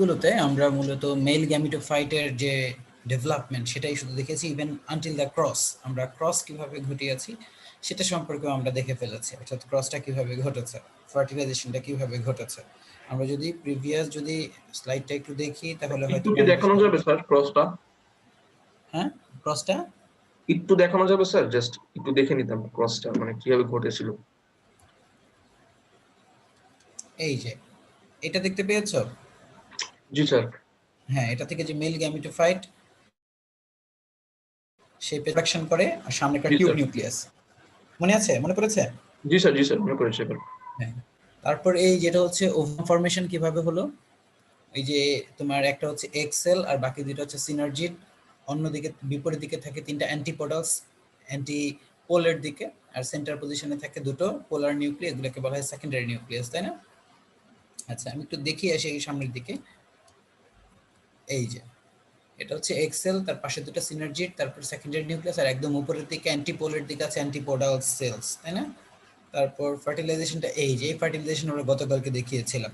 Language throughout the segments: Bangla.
গুলোতে আমরা মূলত মেল গ্যামিটোফাইটের যে ডেভেলপমেন্ট সেটাই শুধু দেখেছি, ইভেন আনটিল দ্য ক্রস আমরা ক্রস কিভাবে ঘটিয়েছি সেটা সম্পর্কেও আমরা দেখে ফেলেছি, অর্থাৎ ক্রসটা কিভাবে ঘটেছে, ফার্টিলাইজেশনটা কিভাবে ঘটেছে। আমরা যদি প্রিভিয়াস যদি স্লাইডটা একটু দেখি তাহলে হয়তো একটু দেখানো যাবে স্যার ক্রসটা? হ্যাঁ, ক্রসটা একটু দেখানো যাবে স্যার? জাস্ট একটু দেখে নিতাম ক্রসটা মানে কিভাবে ঘটেছিল। এই যে এটা দেখতে পেয়েছো? জি স্যার। হ্যাঁ, এটা থেকে যে মেল গ্যামিটোফাইট সে প্রোডাকশন করে আর সামনে একটা টিউব নিউক্লিয়াস, মনে আছে, মনে পড়েছে? জি স্যার, জি স্যার, মনে পড়েছে এবার। হ্যাঁ, তারপর এই যেটা হচ্ছে ওভাম ফর্মেশন কিভাবে হলো, এই যে তোমার একটা হচ্ছে এক্সেল আর বাকি দুটো হচ্ছে সিনার্জিড, অন্যদিকে বিপরীত দিকে থাকে তিনটা অ্যান্টিপোডালস অ্যান্টি পোলের দিকে, আর সেন্টার পজিশনে থাকে দুটো পোলার নিউক্লিয়াস, এগুলোকে বলা হয় সেকেন্ডারি নিউক্লিয়াস, তাই না? আচ্ছা, আমি একটু দেখি আসি এই সামনের দিকে। এই যে এটা হচ্ছে এক্সেল, তার পাশে দুটো সিনার্জিড, তারপর সেকেন্ডারি নিউক্লিয়াস, আর একদম উপরের দিকে অ্যান্টিপোলের দিকে আছে অ্যান্টিপোডাল সেলস, তাই না? তারপর ফার্টিলাইজেশনটা এই যে এই ফার্টিলাইজেশন আমরা গতকালকে দেখিয়েছিলাম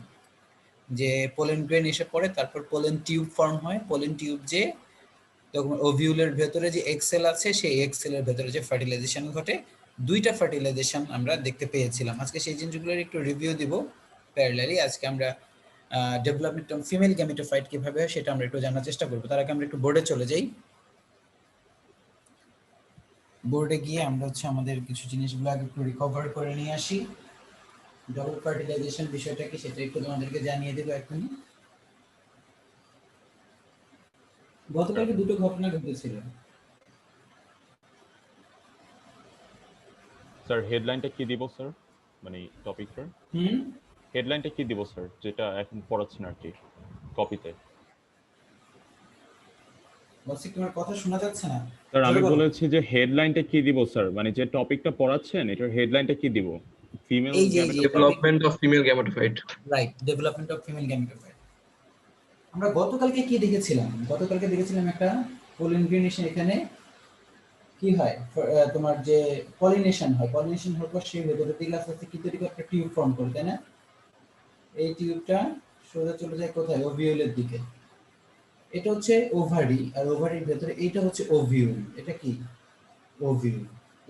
যে পোলেন গ্রেন এসে পড়ে, তারপর পোলেন টিউব ফর্ম হয়, পোলেন টিউব যে তখন ওভিউলের ভেতরে যে এক্সেল আছে সেই এক্সেলের ভেতরে যে ফার্টিলাইজেশন ঘটে, দুইটা ফার্টিলাইজেশন আমরা দেখতে পেয়েছিলাম। আজকে সেই জিনিসগুলোর একটু রিভিউ দিব প্যারালালি। আজকে আমরা ডেভেলপমেন্ট অফ ফিমেল গ্যামিটোফাইট কিভাবে হয় সেটা আমরা একটু জানার চেষ্টা করব। তার আগে আমরা একটু বোর্ডে চলে যাই। বোর্ডে গিয়ে আমরা হচ্ছে আমাদের কিছু জিনিসগুলো আগে একটু রিকভার করে নিয়ে আসি। ডবল ফার্টিলাইজেশন বিষয়টা কি সেটা একটু তোমাদেরকে জানিয়ে দেবো এখনই। গতকালকে দুটো ঘটনা ঘটেছিল। স্যার হেডলাইনটা কি দিব স্যার, মানে টপিকটার হেডলাইনটা কি দিব স্যার, যেটা এখন পড়াচ্ছেন আর কি কপিতে? বলছি তোমার কথা শোনা যাচ্ছে না স্যার আমি বলেছি যে হেডলাইনটা কি দিব স্যার, মানে যে টপিকটা পড়াচ্ছেন এটার হেডলাইনটা কি দিব? Female development of female gametophyte. Right, development of female gametophyte. আমরা গতকালকে কি দেখেছিলাম? গতকালকে দেখেছিলাম একটা পলিনেশন, এখানে কি হয় তোমার যে পলিনেশন হয়, পলিনেশন হওয়ার পর সেই ভেতরের দিকে আস্তে আস্তে কি তৈরি করে একটা টিউব ফর্ম করে, তাই না? এই টিউবটা সোজা চলে যায় কোথায়? ওভিউলের দিকে। এটা হচ্ছে ওভারি, আর ওভারির ভেতরে এইটা হচ্ছে ওভিউল। এটা কি? ওভিউল।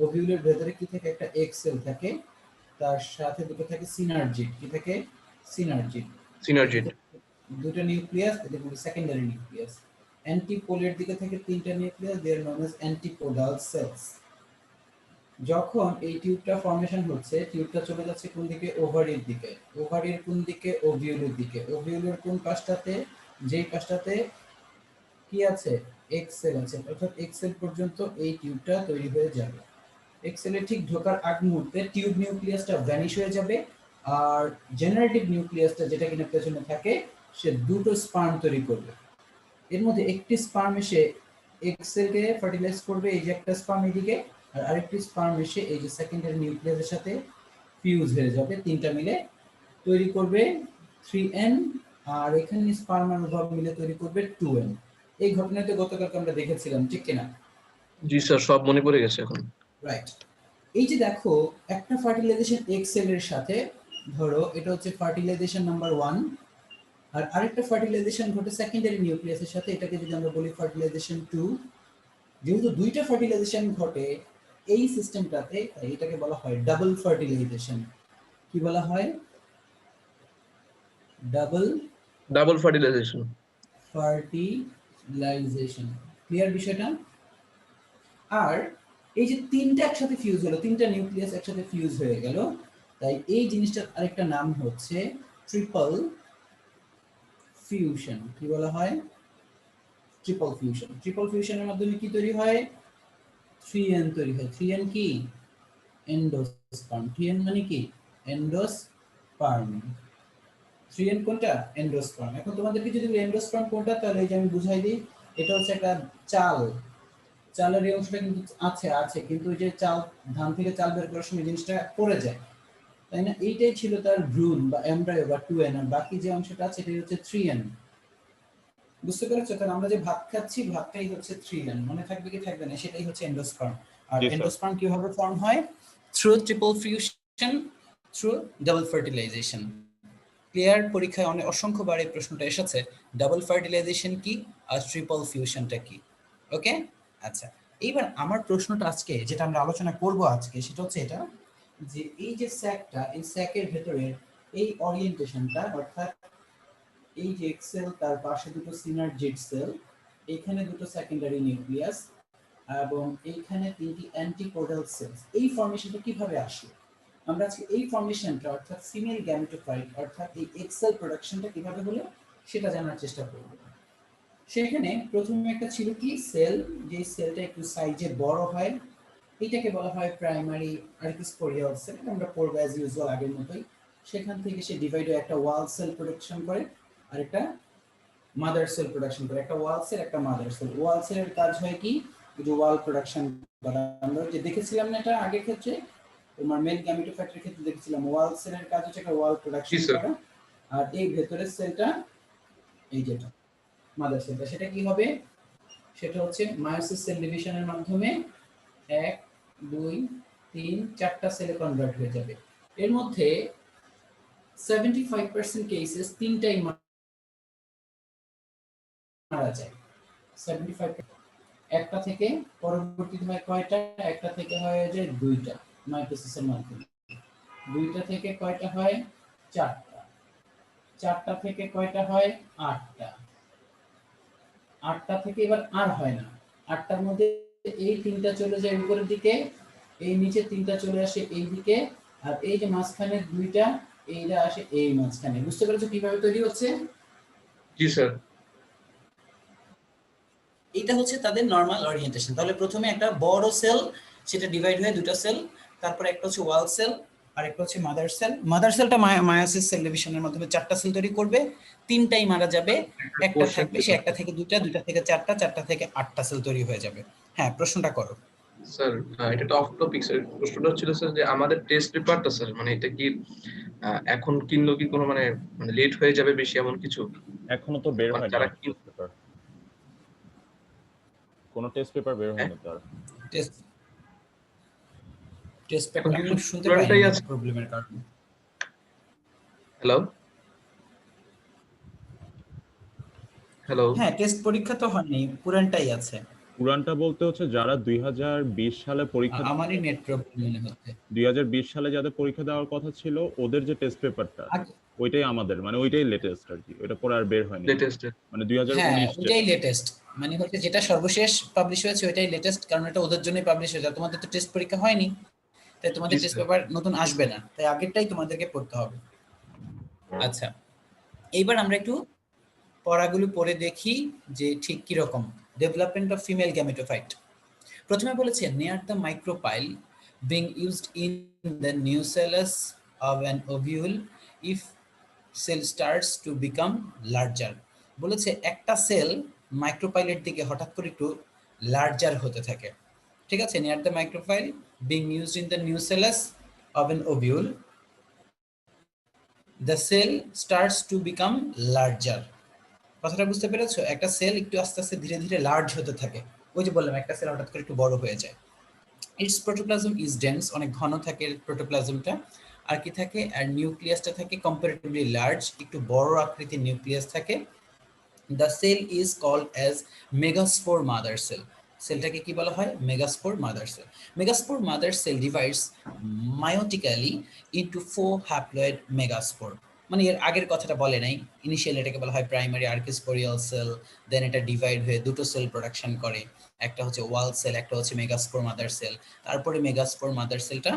ওভিউলের ভেতরে কি থাকে? একটা এক্সেল থাকে, তার সাথে দুটো থাকে সিনার্জিড। কি থাকে? সিনার্জিড। সিনার্জিড দুটো নিউক্লিয়াস, এটা হলো সেকেন্ডারি নিউক্লিয়াস। অ্যান্টিপোলের দিকে থাকে তিনটা নিউক্লিয়াস, দে আর নন অ্যাজ অ্যান্টিপোডাল সেলস। যখন এই টিউবটা ফর্মেশন হচ্ছে, টিউবটা চলে যাচ্ছে কোন দিকে? ওভারির দিকে। ওভারির কোন দিকে? ওভিউলের দিকে। ওভিউলের কোন পাশটাতে? যেই পাশটাতে কি আছে? এক্সেল আছে, অর্থাৎ এক্সেল পর্যন্ত এই টিউবটা তৈরি হয়ে যাবে। এক্সেলে ঠিক ঢোকার আগ মুহূর্তে টিউব নিউক্লিয়াসটা ভ্যানিশ হয়ে যাবে, আর জেনারেটিভ নিউক্লিয়াসটা যেটা কিনা পেছনে থাকে সে দুটো স্পার্ম তৈরি করবে। এর মধ্যে একটি স্পার্ম এসে এক্সেলকে ফার্টিলাইজ করবে, এই যে একটা স্পার্ম এদিকে, আর আরেকটি স্পার্ম এসে এই যে সেকেন্ডারি নিউক্লিয়াসের সাথে ফিউজ হয়ে যাবে, তিনটা মিলে তৈরি করবে 3n, আর এখানে স্পার্ম আর ওভাম মিলে তৈরি করবে 2n। এই ঘটনাটা গতকালকে আমরা দেখেছিলাম, ঠিক কিনা? জি স্যার, সব মনে পড়ে গেছে এখন। রাইট। এই যে দেখো, একটা ফার্টিলাইজেশন এক্সেলের সাথে, ধরো এটা হচ্ছে ফার্টিলাইজেশন নাম্বার 1, আর আরেকটা ফার্টিলাইজেশন ঘটে সেকেন্ডারি নিউক্লিয়াসের সাথে, এটাকে যদি আমরা বলি ফার্টিলাইজেশন 2। যেহেতু দুইটা ফার্টিলাইজেশন ঘটে এই সিস্টেমটাতে, তাই এটাকে বলা হয় ডাবল ফার্টিলাইজেশন। কি বলা হয়? Double fertilisation. ক্লিয়ার বিষয়টা? আর এই যে তিনটা একসাথে ফিউজ হলো, তিনটা নিউক্লিয়াস একসাথে ফিউজ হয়ে গেল, তাই এই জিনিসটার আরেকটা নাম হচ্ছে ট্রিপল ফিউশন। কি বলা হয়? Triple fusion. ট্রিপল ফিউশনের মাধ্যমে কি তৈরি হয়? 3n তৈরি হয়। 3n কি? এন্ডোস্পার্ম। 3n মানে কি? এন্ডোস্পার্ম। 3n কোনটা? এন্ডোস্পার্ম। এখন তোমাদেরকে যদি এন্ডোস্পার্ম কোনটা, তাহলে এই যে আমি বুঝাই দিই, এটা হচ্ছে একটা চাল। চালের এই অংশটা কিন্তু আছে কিন্তু ওই যে চাল, ধান থেকে চাল বের করার সময় জিনিসটা পড়ে যায়, তাই না? এইটাই ছিল তার ভ্রূণ বা এমব্রায়ো বা 2n, আর বাকি যে অংশটা আছে এটাই হচ্ছে 3n। বুঝতে পেরেছো? তাহলে আমরা যে ভাত খাচ্ছি, ভাতটাই হচ্ছে 3n। মনে থাকবে কি থাকবে না, সেটাই হচ্ছে এন্ডোস্পার্ম। আর এন্ডোস্পার্ম কিভাবে ফর্ম হয়? Through triple fusion, through double fertilisation. Clear পরীক্ষায় অনেক অসংখ্যবার এই প্রশ্নটা এসেছে, ডাবল ফার্টিলাইজেশন কি আর ট্রিপল ফিউশনটা কি। ওকে, আচ্ছা, এইবার আমার প্রশ্নটা আজকে যেটা আমরা আলোচনা করব আজকে সেটা হচ্ছে এটা, যে এই যে স্যাকটা, এই স্যাকের ভেতরে এই ওরিয়েন্টেশনটা, অর্থাৎ এই যে এক্সেল, তার পাশে দুটো সিনার্জিড সেল, এখানে দুটো সেকেন্ডারি নিউক্লিয়াস এবং এইখানে তিনটি অ্যান্টিকোডাল সেলস, এই ফর্মেশনটা কিভাবে আসলো, আমরা আজকে এই ফর্মেশনটা অর্থাৎ ফিমেল গ্যামেটোফাইট অর্থাৎ এই এক্সেল প্রোডাকশনটা কিভাবে হলো সেটা জানার চেষ্টা করব। সেখানে প্রথমে একটা ছিল কি সেল, যে সেলটা একটু সাইজে বড় হয়, এটাকে বলা হয় প্রাইমারি আর্কিস্পোরিয়াল সেল, আমরা পড়বো অ্যাজ ইউজুয়াল আগের মতোই। সেখান থেকে সে ডিভাইড হয়ে একটা ওয়াল সেল প্রোডাকশন করে আর একটা মাদার সেল প্রোডাকশন করে, একটা ওয়াল সেল একটা মাদার সেল। ওয়াল সেলের কাজ হয় কি, যে ওয়াল প্রোডাকশন করা, আমরা যে দেখেছিলাম না এটা আগের ক্ষেত্রে, তোমার মেল গ্যামেটোফাইটের ক্ষেত্রে দেখেছিলাম ওয়াল সেলের কাজ হচ্ছে একটা ওয়াল প্রোডাকশন করা, আর এই ভেতরের সেলটা এই যেটা মাদার সেলটা, সেটা কি হবে, সেটা হচ্ছে মায়োসিস সেল ডিভিশনের মাধ্যমে 1 2 3 4টা সেলে কনভার্ট হয়ে যাবে। এর মধ্যে 75% কেসেস তিনটাই মারা যায়। 75 একটা থেকে পরবর্তীতে হয় কয়টা, একটা থেকে হয় যে দুইটা মাইটোসিসের মাধ্যমে, দুইটা থেকে কয়টা হয় চারটা, চারটা থেকে কয়টা হয় আটটা, আটটা থেকে এবার আর হয় না, আটটার মধ্যে এই তিনটা চলে যায় উপরের দিকে, এই নিচে তিনটা চলে আসে এই দিকে, আর এই যে মাঝখানে দুইটা এইটা আসে এই মাঝখানে। বুঝতে পেরেছো কিভাবে তৈরি হচ্ছে? জি স্যার। এটা হচ্ছে তাদের নরমাল ওরিয়েন্টেশন। তাহলে প্রথমে একটা বড় সেল, সেটা ডিভাইড হয়ে দুটো সেল, তারপর একটা হচ্ছে ওয়াল সেল আর একটা হচ্ছে মাদার সেল। মাদার সেলটা মায়োসিস সেল ডিভিশনের মাধ্যমে চারটা সেল তৈরি করবে, তিনটাই মারা যাবে, একটা থাকবে, সে একটা থেকে দুইটা, দুইটা থেকে চারটা, চারটা থেকে আটটা সেল তৈরি হয়ে যাবে। হ্যাঁ, প্রশ্নটা করো। স্যার এটা তো অফ টপিক স্যার, প্রশ্নটা হচ্ছিল স্যার যে আমাদের টেস্ট পেপারটা স্যার মানে এটা কি এখন কিনলো কি কোনো মানে মানে লেট হয়ে যাবে বেশি এমন কিছু? এখনো তো বের মানে হয়নি যারা টেস্ট পেপার, কোনো টেস্ট পেপার বের হয়নি তার। টেস্ট টেস্ট এখন পেপার কি আমি শুনতে পুরানটাই পাইনি আছে? প্রবলেমের কারণে। হ্যালো হ্যালো হ্যাঁ, টেস্ট পরীক্ষা তো হয়নি, পুরানটাই আছে। পুরানটা বলতে হচ্ছে যারা 2020 সালে পরীক্ষা আমারই নেট প্রবলেম মনে হচ্ছে। 2020 সালে যাদের পরীক্ষা দেওয়ার কথা ছিল ওদের যে টেস্ট পেপারটা আগে- ওইটাই আমাদের, মানে ওইটাই লেটেস্ট আর কি, ওইটা পরে আর বের হয়নি। লেটেস্ট? মানে হ্যাঁ, 2019 ওইটাই লেটেস্ট, মানে হচ্ছে যেটা সর্বশেষ পাবলিশ হয়েছে ওইটাই লেটেস্ট, কারণ এটা ওদের জন্যই পাবলিশ হয়েছে। তোমাদের তো টেস্ট পরীক্ষা হয়নি, তাই তোমাদের জি টেস্ট স্যার। পেপার নতুন আসবে না, তাই আগেরটাই তোমাদেরকে পড়তে হবে। আচ্ছা, এইবার আমরা একটু পড়াগুলো পড়ে দেখি যে ঠিক কি রকম। Development of female gametophyte. প্রথমে বলেছে near the micropyle being used in the nucellus of an ovule if cell starts to become larger। বলেছে একটা সেল মাইক্রোপাইলের দিকে হঠাৎ করে একটু লার্জার হতে থাকে। ঠিক আছে, near the micropyle being used in the nucellus of an ovule the cell starts to become larger। কথাটা বুঝতে পেরেছো? একটা সেল একটু আস্তে আস্তে ধীরে ধীরে লার্জ হতে থাকে। ওই যে বললাম একটা সেল হঠাৎ করে একটু বড় হয়ে যায়। ইটস প্রোটোপ্লাজম ইজ ডেন্স, অনেক ঘন থাকে প্রোটোপ্লাজমটা। আর কি থাকে, আর নিউক্লিয়াসটা থাকে কম্পারেটিভলি লার্জ, একটু বড় আকৃতির নিউক্লিয়াস থাকে। The cell is called as megaspore mother cell. সেলটাকে কি বলা হয়? Megaspore mother cell. Megaspore mother cell divides meiotically into 4 haploid megaspore. মানে এর আগের কথাটা বলে নাই, ইনিশিয়ালি এটাকে বলা হয় প্রাইমারি আর্কিস্পোরিয়াল সেল, দেন এটা ডিভাইড হয়ে দুটো সেল প্রোডাকশন করে, একটা হচ্ছে ওয়াল সেল, একটা হচ্ছে মেগাস্পোর মাদার সেল। তারপরে মেগাস্পোর মাদার সেলটা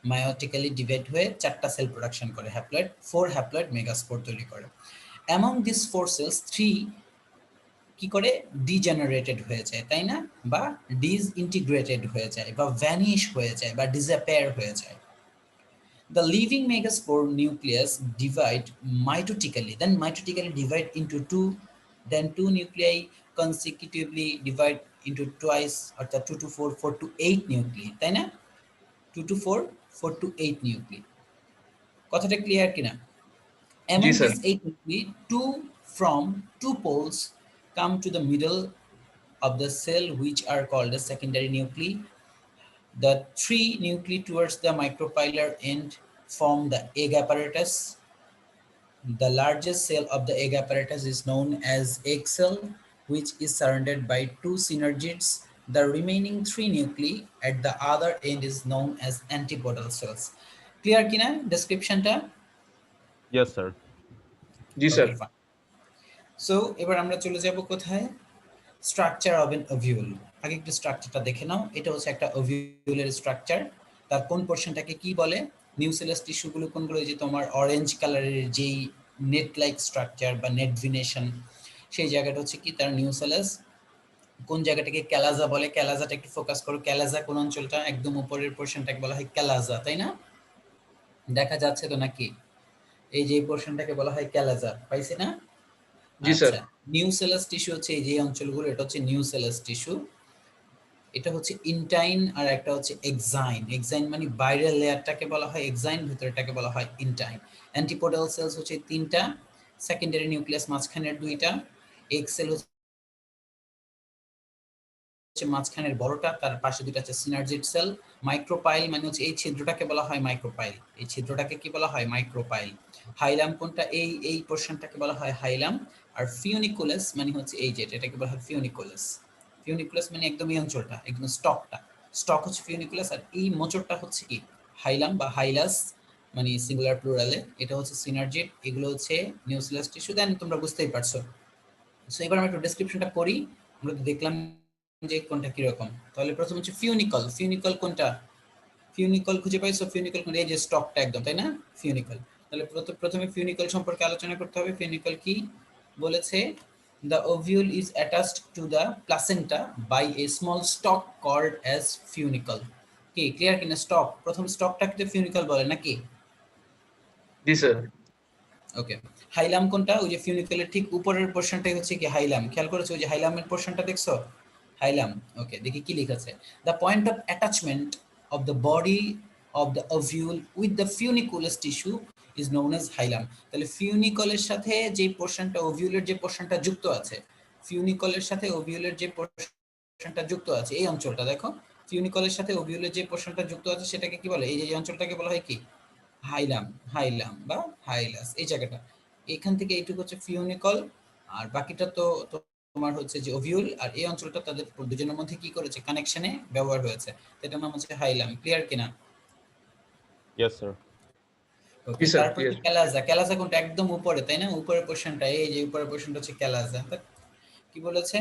মায়োটিক্যালি ডিভাইড হয়ে চারটা সেল প্রোডাকশন করে, হ্যাপ্লয়েড 4 হ্যাপ্লয়েড মেগাস্পোর তৈরি করে। অ্যামং দিস 4 সেলস 3 কি করে ডিজেনারেটেড হয়ে যায়, তাই না, বা ডিসইন্টিগ্রেটেড হয়ে যায়, বা ভ্যানিশ হয়ে যায়, বা ডিসঅ্যাপিয়ার হয়ে যায়। The living megaspore nucleus divide mitotically, then mitotically divide into two, then two nuclei consecutively divide into twice, অর্থাৎ 2 to 4, 4 to 8 nuclei, তাই না? 2 to 4, 4 to 8 nuclei। কথাটা ক্লিয়ার কিনা? জি Among sir. these 8 nuclei, two from two poles come to the middle of the cell, which are called as secondary nuclei. The 3 nuclei towards the micropylar end form the egg apparatus. The largest cell of the egg apparatus is known as egg cell, which is surrounded by two synergids. The remaining three nuclei at the other end is known as antipodal cells. Clear kina description ta? Yes, sir. G sir. Okay, fine. So এবার আমরা চলে যাব কোথায়? Structure of N ovule. আগে একটু স্ট্রাকচারটা দেখে নাও। এটা হচ্ছে একটা ওভিউলের স্ট্রাকচার। তার কোন পোরশনটাকে কি বলে? নিউসেলাস টিস্যুগুলো কোনগুলো? যে তোমার অরেঞ্জ কালারের যেই নেট লাইক স্ট্রাকচার বা নেট ভিনেশন, সেই জায়গাটা হচ্ছে কি তার নিউসেলাস। কোন জায়গাটাকে ক্যালাজা বলে? ক্যালাজাটা একটু ফোকাস করো। ক্যালাজা কোন অঞ্চলটা? একদম উপরের পোরশনটাকে বলা হয় ক্যালাজা, তাই না? দেখা যাচ্ছে তো নাকি? এই যে পোরশনটাকে বলা হয় ক্যালাজা, পাইছি না? জি স্যার। আচ্ছা, নিউসেলাস টিস্যু হচ্ছে এই যে অঞ্চলগুলো, এটা হচ্ছে নিউসেলাস টিস্যু। এটা হচ্ছে ইনটাইন আর একটা হচ্ছে এক্সাইন। এক্সাইন মানে বাইরের লেয়ারটাকে বলা হয় এক্সাইন, ভিতরেরটাকে বলা হয় ইনটাইন। অ্যান্টিপোডাল সেলস হচ্ছে তিনটা, সেকেন্ডারি নিউক্লিয়াস মাঝখানের দুইটা, এগ সেল হচ্ছে মাঝখানের বড়টা, তার পাশে দুইটা আছে সিনার্জিড সেল। মাইক্রোপাইল মানে হচ্ছে এই ছিদ্রটাকে বলা হয় মাইক্রোপাইল। এই ছিদ্রটাকে কি বলা হয়? মাইক্রোপাইল। হাইলাম কোনটা? এই পোরশনটাকে বলা হয় হাইলাম। আর ফিউনিকুলাস মানে হচ্ছে এই যে এটাকে বলা হয় ফিউনিকুলাস। ফিউনিকুলাস মানে একদম এই অঞ্চলটা, একদম স্টকটা। স্টক হচ্ছে ফিউনিকুলাস, আর এই মোচরটা হচ্ছে কি হাইলাম বা হাইলাস, মানে সিঙ্গুলার প্লুরালে। এটা হচ্ছে সিনার্জিড, এগুলো হচ্ছে নিউক্লিয়াস টিস্যু। দেন তোমরা বুঝতেই পারছো। সো এবার আমরা একটু ডেসক্রিপশনটা করি। আমরা তো দেখলাম যে কোনটা কিরকম। তাহলে প্রথম হচ্ছে ফিউনিকল। ফিউনিকল কোনটা? ফিউনিকল খুঁজে পাইছো? ফিউনিকল কোনটা? এই যে স্টকটা একদম, তাই না? ফিউনিকল। তাহলে প্রথমে ফিউনিকল সম্পর্কে আলোচনা করতে হবে। ফিউনিকল কি বলেছে? The ovule is attached to the placenta by a small stalk called as funicle. কি ক্লিয়ার কিনা? স্টক, প্রথম স্টকটাকে ফিউনিকল বলে নাকি? জি স্যার। ওকে। হাইলাম কোনটা? ওই যে ফিউনিকলের ঠিক উপরের পোরশনটাই হচ্ছে কি হাইলাম। খেয়াল করেছো ওই যে হাইলামের পোরশনটা দেখছো? হাইলাম। ওকে, দেখি কি লেখা আছে। The point of attachment of the body of the ovule with the funiculus tissue is known as hilum. তাহলে ফিউনিকলের সাথে যে পোরশনটা, ওভিউলের যে পোরশনটা যুক্ত আছে, ফিউনিকলের সাথে ওভিউলের যে পোরশনটা যুক্ত আছে, এই অঞ্চলটা দেখো। ফিউনিকলের সাথে ওভিউলের যে পোরশনটা যুক্ত আছে সেটাকে কি বলে? এই যে অঞ্চলটাকে বলা হয় কি? হাইলাম। হাইলাম বা হাইলাস, এই জায়গাটা। এখান থেকে এইটুকু হচ্ছে ফিউনিকল, আর বাকিটা তো তোমার হচ্ছে যে ওভিউল। আর এই অঞ্চলটা তাদের দুজনের মধ্যে কি করেছে? কানেকশনে ব্যবহার হয়েছে। এটার নাম হচ্ছে হাইলাম। ক্লিয়ার কিনা? Yes, sir. ওকে। জি স্যার, তারপর ক্লিয়ার। কি ক্যালাজা? ক্যালাজা কোনটা? একদম উপরে, তাই না? উপরের পোরশনটা, এই যে উপরের পোরশনটা হচ্ছে ক্যালাজা। কি বলেছে?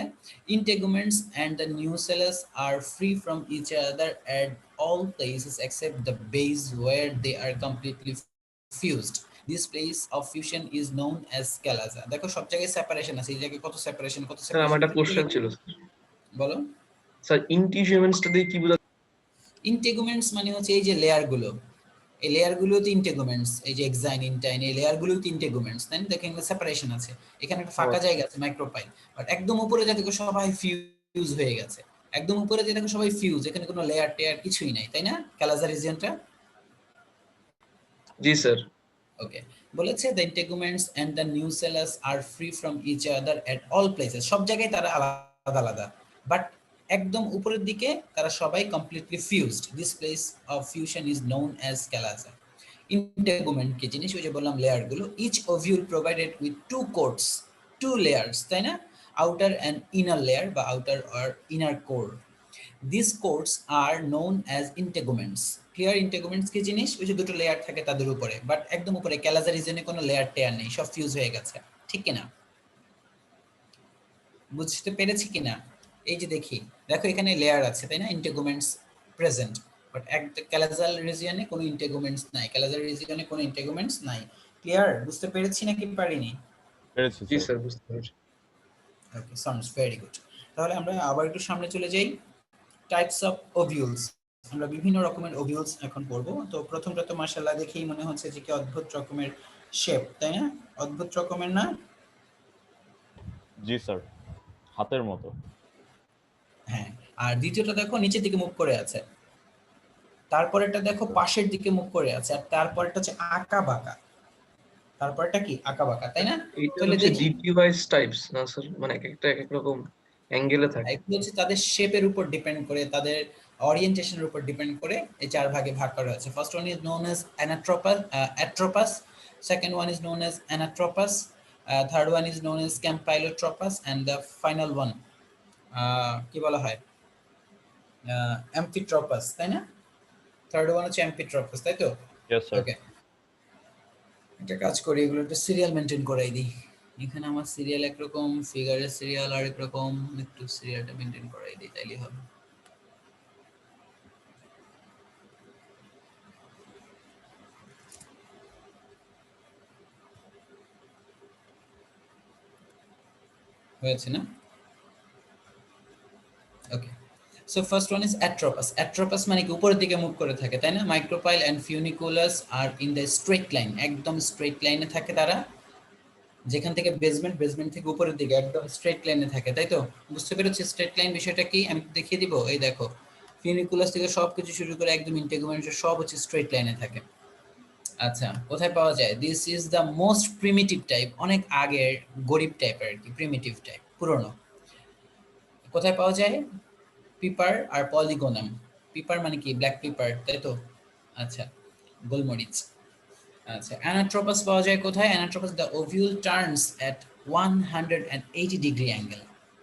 Integuments and the nucellus are free from each other at all places except the base where they are completely fused. This place of fusion is known as chalaza. দেখো সব জায়গায় সেপারেশন আছে, এই জায়গায় কত সেপারেশন, কত স্যার আমার সেপারেশন। একটা কোশ্চেন ছিল। বলো। স্যার ইন্টিজিউমেন্টসটা দিয়ে কি বোঝা? ইন্টেগুমেন্টস মানে হচ্ছে এই যে লেয়ারগুলো, এই লেয়ারগুলো তো ইন্টেগুমেন্টস। এই যে এক্সাইন, ইনটাইন, এই লেয়ারগুলো তো ইন্টেগুমেন্টস, তাই না? দেখেন সেপারেশন আছে, এখানে একটা ফাঁকা জায়গা আছে মাইক্রোপাইল। বাট একদম উপরে যা দেখো সবাই ফিউজ হয়ে গেছে। একদম উপরে যে দেখো সবাই ফিউজ, এখানে কোনো লেয়ার টেয়ার কিছুই নাই, তাই না? ক্যালাজা রিজিয়নটা। জি স্যার। ওকে। বলেছে the integuments and the nucellus are free from each other at all places. সব জায়গায় তারা আলাদা আলাদা, বাট একদম উপরের দিকে তারা সবাই completely fused. This place of fusion is known as chalaza. Integument কি জিনিস? ওই যে বললাম লেয়ার গুলো। Each ovule provided with two coats, two layers, তাই না? আউটার অ্যান্ড ইনার লেয়ার বা আউটার আর inner coat. This coats are known as integuments. Clear? Integuments কি জিনিস? ওই যে দুটো লেয়ার থাকে তাদের উপরে, বাট একদম উপরে ক্যালাজা রিজনে কোনো লেয়ার টেয়ার নেই, সব ফিউজ হয়ে গেছে। ঠিক কিনা? বুঝতে পেরেছি কিনা? এই যে দেখো এখানে লেয়ার আছে, তাই না? ইন্টেগুমেন্টস প্রেজেন্ট, বাট ক্যালাজাল রিজিয়নে কোনো ইন্টেগুমেন্টস নাই। ক্যালাজাল রিজিয়নে কোনো ইন্টেগুমেন্টস নাই। ক্লিয়ার? বুঝতে পেরেছি নাকি পারিনি? পেরেছি, জি স্যার। স্যার, বুঝতে পেরেছি। Okay, sounds very good. তাহলে আমরা আবার একটু সামনে চলে যাই। Types of ovules. আমরা বিভিন্ন রকমের ওভিউলস এখন পড়বো। তো প্রথমটা তো মাশাআল্লাহ দেখেই মনে হচ্ছে যে কি অদ্ভুত রকমের শেপ, তাই না? অদ্ভুত রকমের না? জি, স্যার। হাতের মতো। হ্যাঁ। আর দ্বিতীয়টা দেখো নিচের দিকে মুভ করে আছে, তারপরেরটা দেখো পাশের দিকে মুখ করে আছে, আর তারপরেরটা হচ্ছে আঁকা বাঁকা। তারপরেরটা কি? আঁকা বাঁকা, তাই না? এইটা তাহলে হচ্ছে দেখি। ডিভাইস টাইপস না স্যার? মানে এক একটা এক এক রকম অ্যাঙ্গেলে থাকে। এগুলো হচ্ছে তাদের শেপের উপর ডিপেন্ড করে, তাদের ওরিয়েন্টেশনের উপর ডিপেন্ড করে এই চার ভাগে ভাগ করা হয়েছে। First one is known as atropous. Second one is known as Anatropus. Third one is known as Campylotropus, and the final one কি বলা হয় Amphitropus, তাই না? থার্ড ওয়ান হচ্ছে Amphitropus, তাই তো? Yes, sir. ওকে, একটা কাজ করি, এগুলো একটা সিরিয়াল মেনটেন করাই দিই। এখানে আমার সিরিয়াল একরকম, ফিগারের সিরিয়াল আর একরকম, একটু সিরিয়ালটা মেনটেন করাই দিই, তাইলেই হবে। হয়েছে না? Okay, so first one is atropous. Atropous মানে কি উপরের দিকে মুভ করে থাকে, তাই না? মাইক্রোপাইল অ্যান্ড ফিউনিকুলাস আর ইন দ্য স্ট্রেট লাইন, একদম স্ট্রেট লাইনে থাকে তারা, যেখান থেকে বেসমেন্ট থেকে উপরের দিকে একদম স্ট্রেট লাইনে থাকে, তাই তো? বুঝতে পেরেছি স্ট্রেট লাইন বিষয়টা কি? আমি দেখিয়ে দিব, এই দেখো, ফিউনিকুলাস থেকে সবকিছু শুরু করে একদম ইন্টিগুমেন্ট সব হচ্ছে স্ট্রেট লাইনে থাকে। আচ্ছা, কোথায় পাওয়া যায়? This is the most primitive type, অনেক আগের গরিব টাইপের আর কি, প্রিমিটিভ টাইপ, পুরনো। কোথায় পাওয়া যায়? পিপার আর পলিগোনাম। পিপার মানে কি? ব্ল্যাক পিপার, তাই তো? আচ্ছা, গোলমরিচ। আচ্ছা, অ্যানাট্রোপাস পাওয়া যায় কোথায়? Anatropous the ovule turns at 180 degree angle,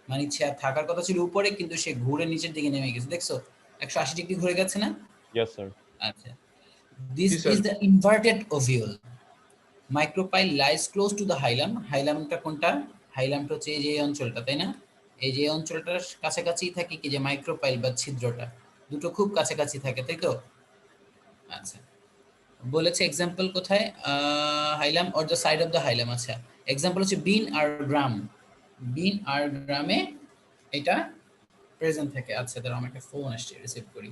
মানে ইচ্ছে থাকার কথা ছিল উপরে, কিন্তু সে ঘুরে নিচের দিকে নেমে গেছে, দেখছো? 180 ডিগ্রি ঘুরে গেছে না? Yes, sir. আচ্ছা, দিস জি sir. Is the inverted ovule. Micropyle lies close to the hilum. হাইলামটা কোনটা? হাইলামটা হচ্ছে এই যে এই অঞ্চলটা, তাই না? এই যে অঞ্চলটার কাছাকাছি থাকে কি যে মাইক্রোপাইল বা ছিদ্রটা, দুটো খুব কাছাকাছি থাকে, তাই তো? আচ্ছা, বলেছে এক্সাম্পল কোথায়? Hilum or the side of the hilum. আচ্ছা, এক্সাম্পল হচ্ছে বিন আর গ্রাম। বিন আর গ্রামে এটা প্রেজেন্ট থাকে। আচ্ছা, তার আমার একটা ফোন আসছে, রিসিভ করি।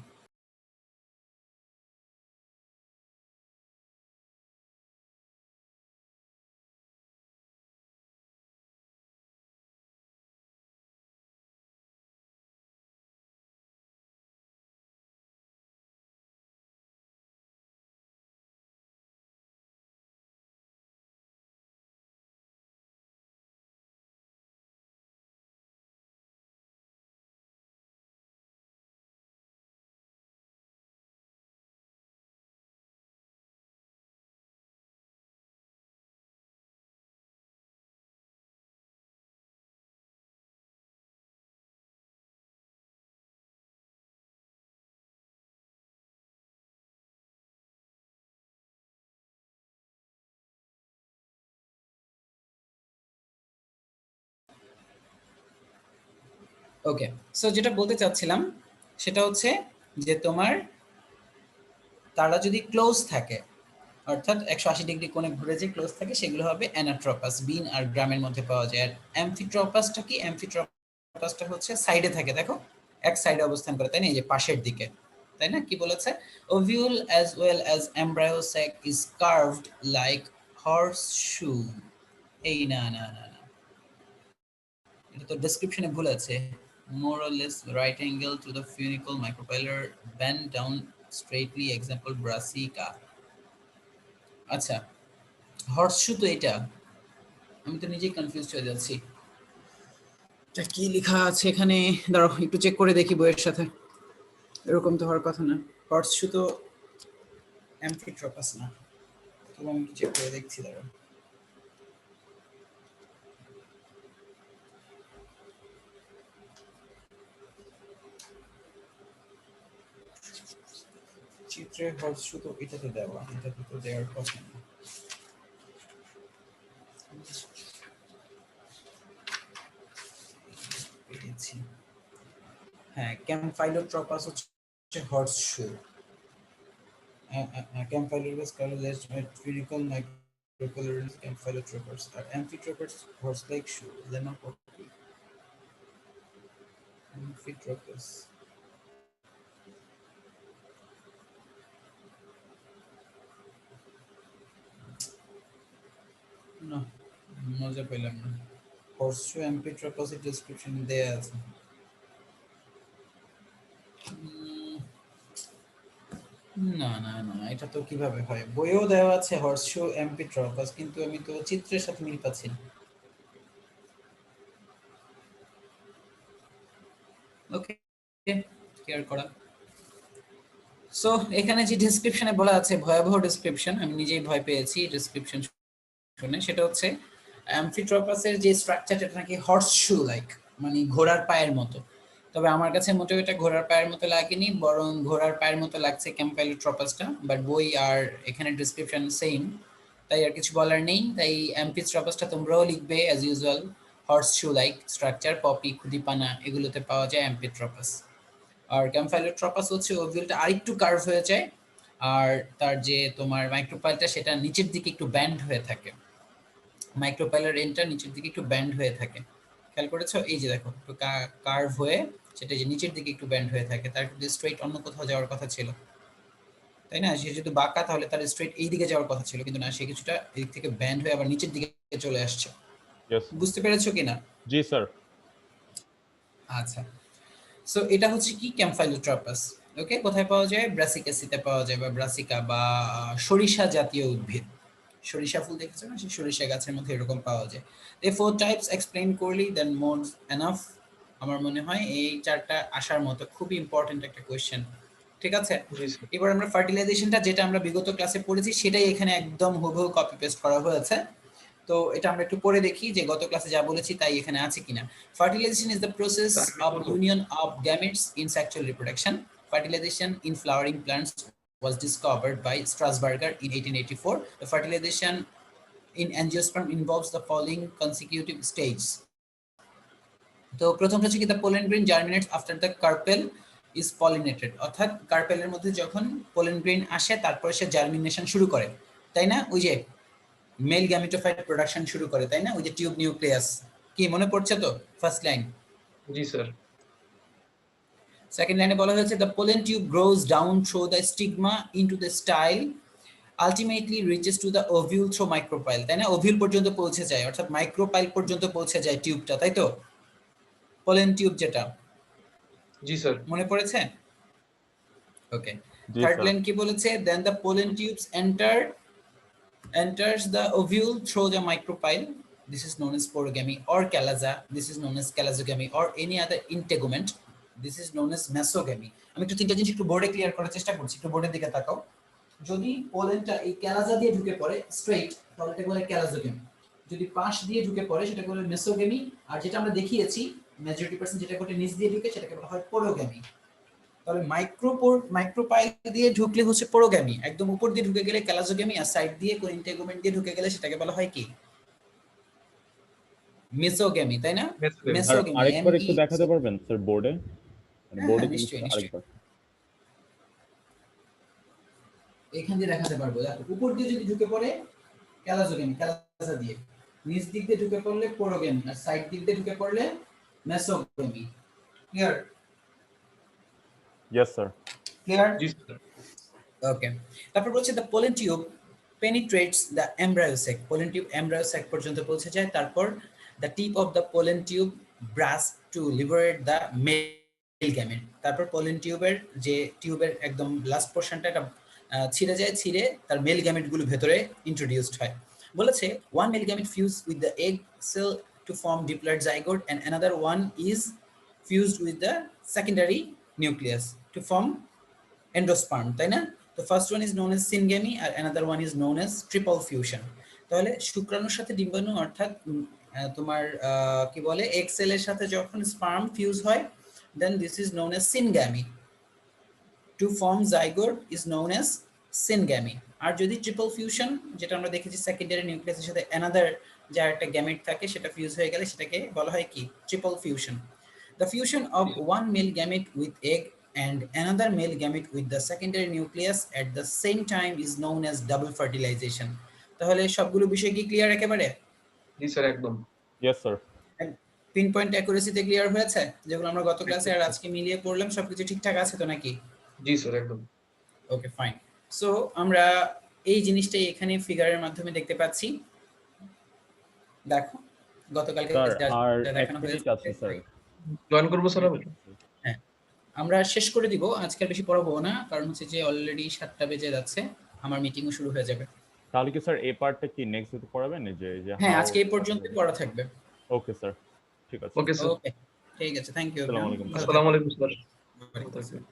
ওকে, সো যেটা বলতে চাচ্ছিলাম সেটা হচ্ছে যে তোমার তারা যদি ক্লোজ থাকে, অর্থাৎ 180 ডিগ্রি কোণে ঘুরে যে ক্লোজ থাকে, সেগুলো হবে অ্যানাট্রোপাস। বিন আর গ্রামের মধ্যে পাওয়া যায়। আর অ্যামফিট্রোপাসটা কি? অ্যামফিট্রোপাসটা হচ্ছে সাইডে থাকে, দেখো এক সাইডে অবস্থান করে, তাই না? এই যে পাশের দিকে, তাই না? কি বলেছে? Ovule as well as embryo sac is curved like horseshoe. এই না না না না, এটা তো ডেসক্রিপশনে ভুল আছে। More or less right angle to the funicle micropylar bend down straightly, example brassica. আচ্ছা, হর্সশু তো এটা, আমি তো নিজেই কনফিউজ হয়ে যাচ্ছি। এটা কি লেখা আছে এখানে? দাঁড়াও একটু চেক করে দেখি বইয়ের সাথে। এরকম তো হওয়ার কথা না। হর্সশু তো অ্যামফিট্রোপাস না। তবু আমি একটু চেক করে দেখছি, দাঁড়াও। চিত্রে হর্সশু তো এটাতে দেওয়া, এটাতে তো দেওয়ার কথা না। পেয়েছি, হ্যাঁ, ক্যাম্পাইলোট্রপাস হচ্ছে horseshoe. Campylorus colorless spherical microcolorless Campylotropers are amphitropers horse-like shoe. Lemma poppy. Amphitropus. No, মজা পেলাম না। Horseshoe amphitropus এর description দেয়া আছে। না না না, এটা তো কিভাবে হয়? বইয়েও দেওয়া আছে হর্সশু অ্যাম্পিট্রপাস, কিন্তু আমি তো চিত্রের সাথে মিল পাচ্ছি না। ওকে, কেয়ার করা। সো এখানে যে ডেসক্রিপশনে বলা আছে, ভয়াবহ ডেসক্রিপশন, আমি নিজেই ভয় পেয়েছি ডেসক্রিপশন শুনে। সেটা হচ্ছে অ্যাম্ফিট্রপাসের যে স্ট্রাকচারটা নাকি হর্স শু লাইক, মানে ঘোড়ার পায়ের মতো। তবে আমার কাছে মোটেও এটা ঘোড়ার পায়ের মতো লাগেনি, বরং ঘোড়ার পায়ের মতো লাগছে ক্যাম্পাইলোট্রপাসটা। বাট বই আর এখানে ডেসক্রিপশন সেম, তাই আর কিছু বলার নেই। তাই অ্যাম্ফিট্রপাসটা তোমরাও লিখবে অ্যাজ ইউজুয়াল, হর্স শু লাইক স্ট্রাকচার, পপি, খুদিপানা এগুলোতে পাওয়া যায় অ্যাম্ফিট্রপাস। আর ক্যাম্পাইলোট্রপাস হচ্ছে ওভিউলটা আরেকটু কার্ভ হয়ে যায়, আর তার যে তোমার মাইক্রোপাইলটা সেটা নিচের দিকে একটু ব্যান্ড হয়ে থাকে। মাইক্রোপাইলার এন্ডটা নিচের দিকে একটু ব্যান্ড হয়ে থাকে, খেয়াল করেছো? এই যে দেখো একটু কার্ভ হয়ে সেটা যে নিচের দিকে একটু ব্যান্ড হয়ে থাকে, তার কিন্তু স্ট্রেট অন্য কোথাও যাওয়ার কথা ছিল, তাই না? সে যদি বাঁকা তাহলে তার স্ট্রেট এই দিকে যাওয়ার কথা ছিল, কিন্তু না, সে কিছুটা এই থেকে ব্যান্ড হয়ে আবার নিচের দিকে চলে আসছে। বুঝতে পেরেছো কিনা? জি স্যার। আচ্ছা, সো এটা হচ্ছে কি ক্যাম্পাইলোট্রপাস। ওকে, কোথায় পাওয়া যায়? ব্রাসিকাসিতে পাওয়া যায়, বা ব্রাসিকা বা সরিষা জাতীয় উদ্ভিদ। সরিষা ফুল দেখেছো না, সেই সরিষা গাছের মধ্যে এরকম পাওয়া যায়। এই 4 টাইপস এক্সপ্লেইন করলি দেন মোর এনাফ। আমার মনে হয় এই চারটা আসার মতো, খুবই ইম্পর্টেন্ট একটা কোয়েশ্চেন। ঠিক আছে, জি স্যার। এবার আমরা ফার্টিলাইজেশনটা যেটা আমরা বিগত ক্লাসে পড়েছি সেটাই এখানে একদম হুবহু কপি পেস্ট করা হয়েছে। তো এটা আমরা একটু পড়ে দেখি যে গত ক্লাসে যা বলেছি তাই এখানে আছে কিনা। Fertilization is the process of union of gametes in sexual reproduction. Fertilization in flowering plants was discovered by Strasburger in 1884. The fertilization in angiosperm involves the following consecutive stages. তো প্রথমটা হচ্ছে কি, the pollen grain germinates after the carpel is pollinated, অর্থাৎ কার্পেলের মধ্যে যখন পোলেন গ্রেইন আসে তারপরে সে জার্মিনেশন শুরু করে, তাই না? ওই যে মেল গ্যামেটোফাইট প্রোডাকশন শুরু করে, তাই না? ওই যে টিউব নিউক্লিয়াস, কি মনে পড়ছে তো? First line. জি স্যার। সেকেন্ড লাইনে বলা হয়েছে, the pollen tube grows down through the stigma into the style, ultimately reaches to the ovule through micropyle, তাই না? ওভিউল পর্যন্ত পৌঁছে যায়, অর্থাৎ মাইক্রোপাইল পর্যন্ত পৌঁছে যায় টিউবটা, তাই তো? পোলেন টিউব যেটা, জি স্যার। মনে পড়েছে? ওকে, জি থার্ড স্যার। লাইন কি বলেছে? then the pollen tubes enters the ovule through the micropyle. This is known as porogamy or chalaza. This is known as chalazogamy or any other integument. This is known as mesogamy. আমি একটু তিনটা জিনিস একটু বোর্ডে ক্লিয়ার করার চেষ্টা করছি, একটু বোর্ডের দিকে তাকাও। যদি পোলেনটা এই ক্যালাজা দিয়ে ঢুকে পড়ে স্ট্রেইট, তাহলে এটা বলে ক্যালাজোগেমি। যদি পাশ দিয়ে ঢুকে পড়ে সেটা বলে মেসোগেমি। আর যেটা আমরা দেখিয়েছি মেজরিটি পার্সেন্ট যেটা করে নিচ দিয়ে ঢুকে সেটাকে বলা হয় পোরোগ্যামি। তাহলে মাইক্রোপাইল দিয়ে ঢুকলে হচ্ছে পোরোগ্যামি, একদম উপর দিয়ে ঢুকে গেলে ক্যালাজোগ্যামি, আর সাইড দিয়ে কোন ইন্টেগুমেন্ট দিয়ে ঢুকে গেলে সেটাকে বলা হয় কি? মেসোগ্যামি, তাই না? মেসোগ্যামি। আরেকবার একটু দেখাতে পারবেন স্যার বোর্ডে? বোর্ডে নিশ্চয়ই নিশ্চয়ই, আরেকবার এখান দিয়ে দেখাতে পারবো। দেখো, উপর দিয়ে যদি ঢুকে পড়ে ক্যালাজোগ্যামি, ক্যালাজা দিয়ে, নিচ দিক দিয়ে ঢুকে পড়লে পোরোগ্যামি, আর সাইড দিক দিয়ে ঢুকে পড়লে মেসোগ্যামি। ক্লিয়ার? Yes sir. ক্লিয়ার? জি স্যার। ওকে, তারপর বলছে the pollen tube penetrates the embryo sac. Pollen tube embryo sac পর্যন্ত পৌঁছে যায়, তারপর the tip of the pollen tube bursts to liberate the male gamete. তারপর পোলেন টিউবের যে টিউবের একদম লাস্ট পোরশনটা এটা ছিঁড়ে যায়, ছিঁড়ে তার মেল গ্যামেট গুলো ভেতরে ইন্ট্রোডিউসড হয়। বলেছে one male gamete fused with the egg cell to form diploid zygote and another one is fused with the secondary nucleus to form endosperm, তাই না? The first one is known as syngamy and another one is known as triple fusion. তাহলে শুক্রাণুর সাথে ডিম্বাণু অর্থাৎ তোমার কি বলে এগ সেলের সাথে যখন স্পার্ম ফিউজ হয়, then this is known as syngamy. To form zygote is known as syngamy. আর যদি ট্রিপল ফিউশন, যেটা আমরা দেখেছি সেকেন্ডারি নিউক্লিয়াসের সাথে অ্যানাদার যার একটা গ্যামেট থাকে সেটা ফিউজ হয়ে গেলে সেটাকে বলা হয় কি? Triple fusion. The fusion of one male gamete with egg and another male gamete with the secondary nucleus at the same time is known as double fertilization. তাহলে সবগুলো বিষয় কি ক্লিয়ার একেবারে? জি স্যার, একদম। Yes sir. পিন পয়েন্ট অ্যাকুরেসিতে ক্লিয়ার হয়েছে? যেগুলো আমরা গত ক্লাসে আর আজকে মিলিয়ে পড়লাম সবকিছু ঠিকঠাক আছে তো নাকি? জি স্যার, একদম। Okay fine. সো আমরা এই জিনিসটাই এখানে ফিগারের মাধ্যমে দেখতে পাচ্ছি। দেখো গতকালকে আর দেখানো মিনিট আছে স্যার। জয়েন করব স্যার আমি? হ্যাঁ, আমরা শেষ করে দিব, আজকে আর বেশি পড়াবো না, কারণ হচ্ছে যে অলরেডি 7টা বেজে যাচ্ছে, আমার মিটিংও শুরু হয়ে যাবে। তাহলে কি স্যার এই পার্টটা কি নেক্সট উইকে পড়াবেন? যে হ্যাঁ, আজকে এই পর্যন্তই পড়া থাকবে। ওকে স্যার, ঠিক আছে। Okay sir. ওকে ঠিক আছে, থ্যাংক ইউ। আসসালামু আলাইকুম। আসসালামু আলাইকুম স্যার। ওয়ালাইকুম আসসালাম।